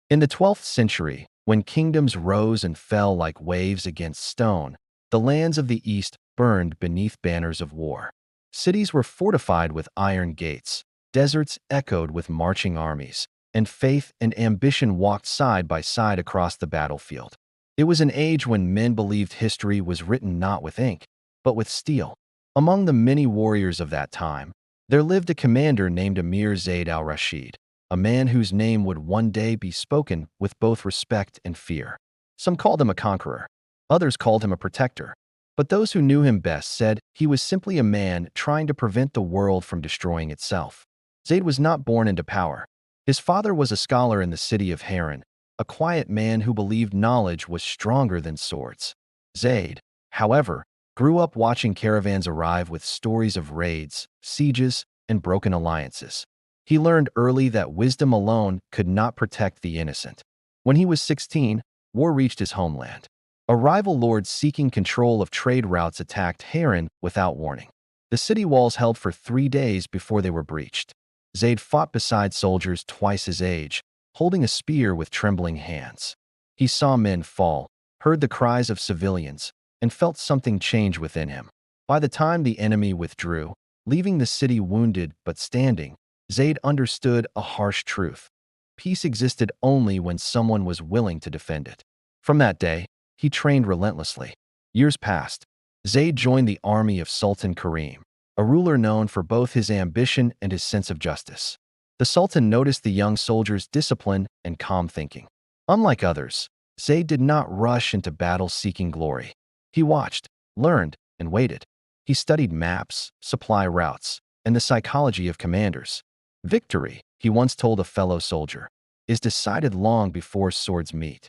In the 12th century, when kingdoms rose and fell like waves against stone, the lands of the East burned beneath banners of war. Cities were fortified with iron gates, deserts echoed with marching armies, and faith and ambition walked side by side across the battlefield. It was an age when men believed history was written not with ink, but with steel. Among the many warriors of that time, there lived a commander named Amir Zayd al-Rashid, a man whose name would one day be spoken with both respect and fear. Some called him a conqueror, others called him a protector, but those who knew him best said he was simply a man trying to prevent the world from destroying itself. Zayd was not born into power. His father was a scholar in the city of Harran, a quiet man who believed knowledge was stronger than swords. Zayd, however, grew up watching caravans arrive with stories of raids, sieges, and broken alliances. He learned early that wisdom alone could not protect the innocent. When he was 16, war reached his homeland. A rival lord seeking control of trade routes attacked Harran without warning. The city walls held for 3 days before they were breached. Zayd fought beside soldiers twice his age, holding a spear with trembling hands. He saw men fall, heard the cries of civilians, and felt something change within him. By the time the enemy withdrew, leaving the city wounded but standing, Zayd understood a harsh truth. Peace existed only when someone was willing to defend it. From that day, he trained relentlessly. Years passed. Zayd joined the army of Sultan Karim, a ruler known for both his ambition and his sense of justice. The Sultan noticed the young soldier's discipline and calm thinking. Unlike others, Zayd did not rush into battle seeking glory. He watched, learned, and waited. He studied maps, supply routes, and the psychology of commanders. Victory, he once told a fellow soldier, is decided long before swords meet.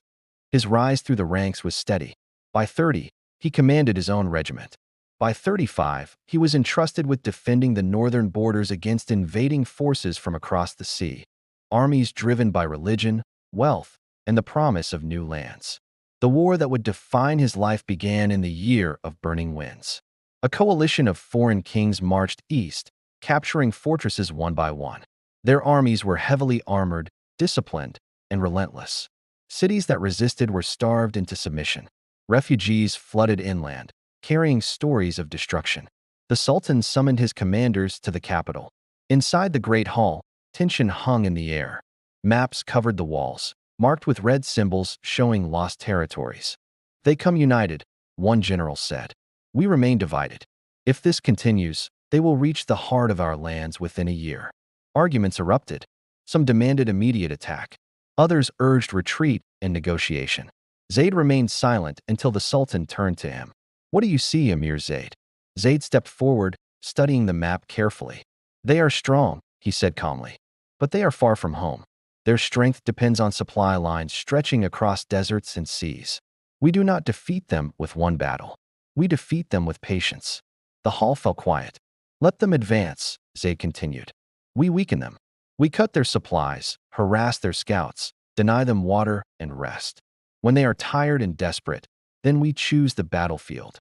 His rise through the ranks was steady. By 30, he commanded his own regiment. By 35, he was entrusted with defending the northern borders against invading forces from across the sea, armies driven by religion, wealth, and the promise of new lands. The war that would define his life began in the year of burning winds. A coalition of foreign kings marched east, capturing fortresses one by one. Their armies were heavily armored, disciplined, and relentless. Cities that resisted were starved into submission. Refugees flooded inland, carrying stories of destruction. The Sultan summoned his commanders to the capital. Inside the Great Hall, tension hung in the air. Maps covered the walls, marked with red symbols showing lost territories. "They come united," one general said. "We remain divided. If this continues, they will reach the heart of our lands within a year." Arguments erupted. Some demanded immediate attack. Others urged retreat and negotiation. Zayd remained silent until the Sultan turned to him. "What do you see, Amir Zayd?" Zayd stepped forward, studying the map carefully. "They are strong," he said calmly, "but they are far from home. Their strength depends on supply lines stretching across deserts and seas. We do not defeat them with one battle. We defeat them with patience." The hall fell quiet. "Let them advance," Zayd continued. "We weaken them. We cut their supplies, harass their scouts, deny them water and rest. When they are tired and desperate, then we choose the battlefield."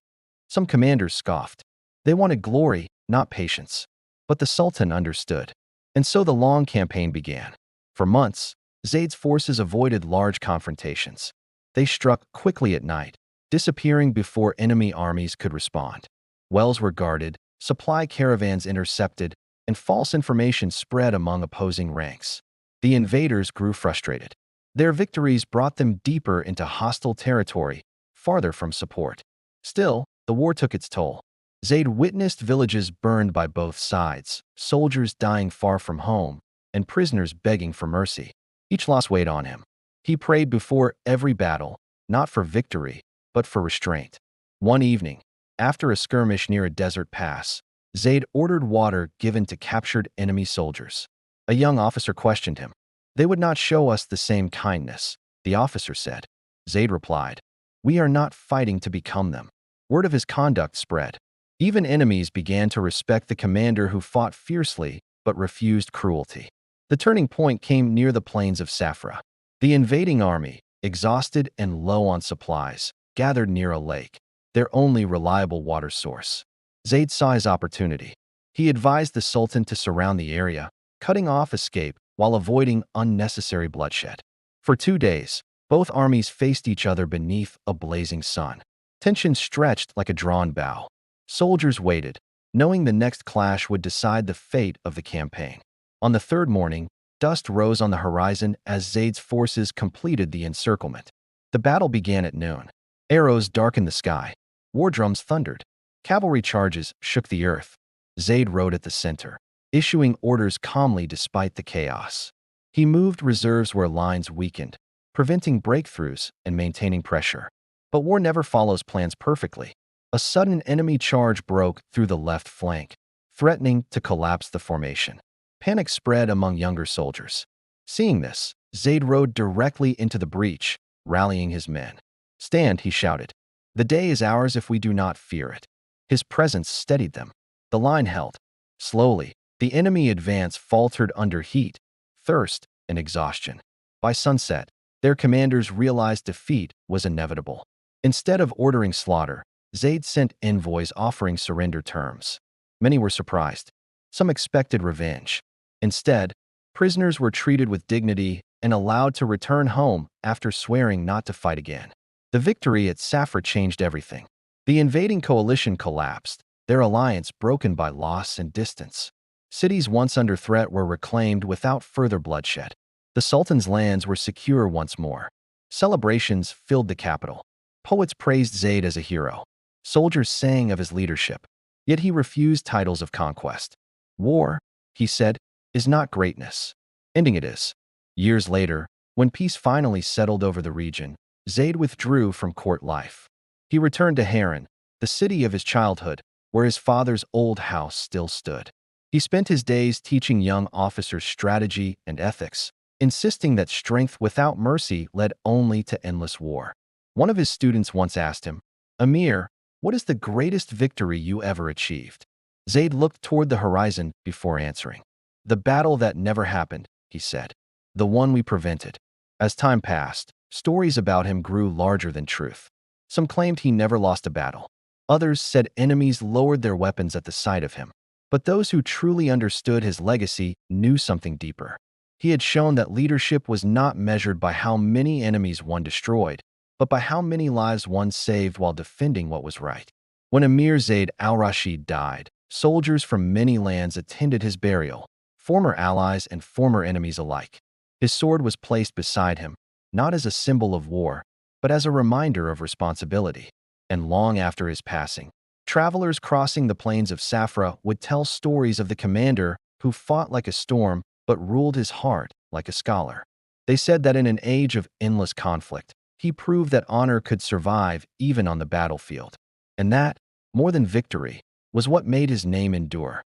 Some commanders scoffed. They wanted glory, not patience. But the Sultan understood. And so the long campaign began. For months, Zayd's forces avoided large confrontations. They struck quickly at night, disappearing before enemy armies could respond. Wells were guarded, supply caravans intercepted, and false information spread among opposing ranks. The invaders grew frustrated. Their victories brought them deeper into hostile territory, farther from support. Still, the war took its toll. Zayd witnessed villages burned by both sides, soldiers dying far from home, and prisoners begging for mercy. Each loss weighed on him. He prayed before every battle, not for victory, but for restraint. One evening, after a skirmish near a desert pass, Zayd ordered water given to captured enemy soldiers. A young officer questioned him. "They would not show us the same kindness," the officer said. Zayd replied, "We are not fighting to become them." Word of his conduct spread. Even enemies began to respect the commander who fought fiercely but refused cruelty. The turning point came near the plains of Safra. The invading army, exhausted and low on supplies, gathered near a lake, their only reliable water source. Zayd saw his opportunity. He advised the Sultan to surround the area, cutting off escape while avoiding unnecessary bloodshed. For 2 days, both armies faced each other beneath a blazing sun. Tension stretched like a drawn bow. Soldiers waited, knowing the next clash would decide the fate of the campaign. On the third morning, dust rose on the horizon as Zayd's forces completed the encirclement. The battle began at noon. Arrows darkened the sky. War drums thundered. Cavalry charges shook the earth. Zayd rode at the center, issuing orders calmly despite the chaos. He moved reserves where lines weakened, preventing breakthroughs and maintaining pressure. But war never follows plans perfectly. A sudden enemy charge broke through the left flank, threatening to collapse the formation. Panic spread among younger soldiers. Seeing this, Zayd rode directly into the breach, rallying his men. "Stand," he shouted. "The day is ours if we do not fear it." His presence steadied them. The line held. Slowly, the enemy advance faltered under heat, thirst, and exhaustion. By sunset, their commanders realized defeat was inevitable. Instead of ordering slaughter, Zayd sent envoys offering surrender terms. Many were surprised. Some expected revenge. Instead, prisoners were treated with dignity and allowed to return home after swearing not to fight again. The victory at Safra changed everything. The invading coalition collapsed, their alliance broken by loss and distance. Cities once under threat were reclaimed without further bloodshed. The Sultan's lands were secure once more. Celebrations filled the capital. Poets praised Zayd as a hero. Soldiers sang of his leadership. Yet he refused titles of conquest. "War," he said, "is not greatness. Ending it is." Years later, when peace finally settled over the region, Zayd withdrew from court life. He returned to Harran, the city of his childhood, where his father's old house still stood. He spent his days teaching young officers strategy and ethics, insisting that strength without mercy led only to endless war. One of his students once asked him, "Amir, what is the greatest victory you ever achieved?" Zayd looked toward the horizon before answering. "The battle that never happened," he said. "The one we prevented." As time passed, stories about him grew larger than truth. Some claimed he never lost a battle. Others said enemies lowered their weapons at the sight of him. But those who truly understood his legacy knew something deeper. He had shown that leadership was not measured by how many enemies one destroyed, but by how many lives one saved while defending what was right. When Amir Zayd al-Rashid died, soldiers from many lands attended his burial, former allies and former enemies alike. His sword was placed beside him, not as a symbol of war, but as a reminder of responsibility. And long after his passing, travelers crossing the plains of Safra would tell stories of the commander who fought like a storm but ruled his heart like a scholar. They said that in an age of endless conflict, he proved that honor could survive even on the battlefield. And that, more than victory, was what made his name endure.